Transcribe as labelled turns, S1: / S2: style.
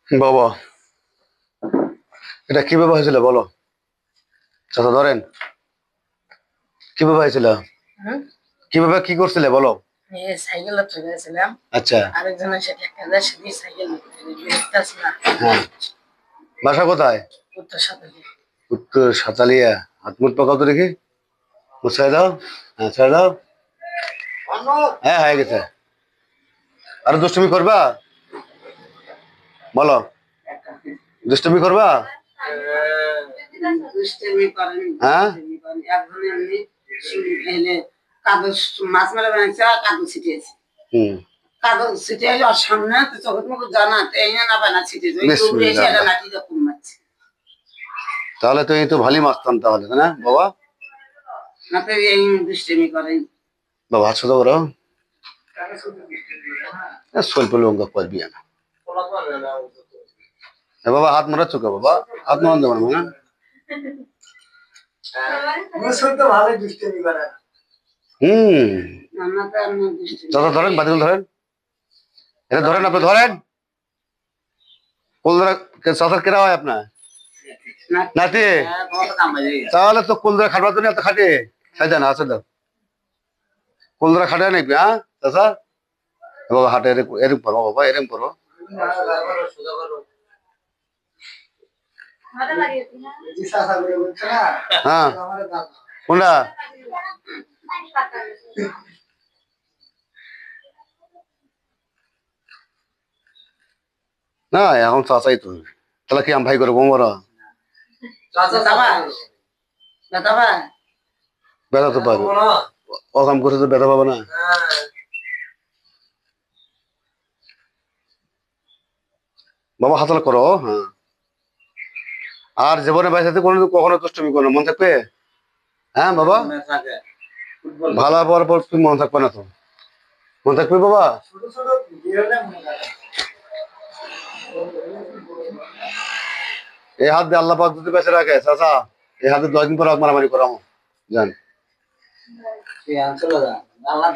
S1: বাবা, এটা কিভাবে হয়েছিল বলো? চাচা ধরেন, কিভাবে হয়েছিল? কিভাবে কি করছিলে বলো?
S2: সাইকেল চলে গেছিলাম।
S1: আচ্ছা,
S2: আরেকজনের সাথে একটা সাথে সাইকেল
S1: হ্যাঁ। বাসা কোথায়?
S2: উত্তর সাথে
S1: উত্তর সাতালিয়া। হাত মুখ পাকাও তো দেখি, মুছাই দাও। হ্যাঁ, ছেড়ে দাও। হ্যাঁ, হয়ে গেছে। আর দুষ্টুমি করবা বলো? দুষ্টুমি করবা? হ্যাঁ,
S2: কাগজ মাছ মেলা বানাইছে, কাগজ ছিটিয়েছে। কাগজ ছিটিয়ে আর সামনে চোখের মুখ জানা এই না বানা ছিটিয়ে লাঠি যখন মারছে।
S1: তাহলে তো এই তো ভালোই মারতাম তাহলে, তাই না বাবা?
S2: না তো এই দুষ্টেমি করেন
S1: বাবা, হাত সোজা করো। স্বল্প লঙ্কা করবি না বাবা, হাত মারাচ্ছ কে বাবা? হাত মারান দেবো না। দাদা ধরেন, বাতিল ধরেন, এটা ধরেন, আপনি ধরেন। কুলদরা চাচার কেরা হয় আপনার নাতি? তাহলে তো কুলদরা খাটবার জন্য এত খাটে খাই না। আছে দাও, কুলদরা খাটে নাকি? হ্যাঁ চাচা, বাবা হাটে এরকম করো বাবা, এরকম করো। হ্যাঁ, কোনটা? না এখন চাচাই তো, তাহলে কি আমি ভাই করবো বড়? ব্যথা তো পাবে, অকাম করে তো ব্যথা পাবে না। বাবা হাতলা করো। হ্যাঁ, আর জীবনে বাইসাতে কোনো কখনো দুষ্টুমি করো মন থাকবে? হ্যাঁ বাবা, ভালো হওয়ার পর তুমি মন থাকবে না তো? মন থাকবে বাবা? এই হাত দিয়ে আল্লাহ পাক যদি বেঁচে রাখে চাচা, এই হাতে 10 দিন পর মারামারি করামো জান।
S2: আল্লাহ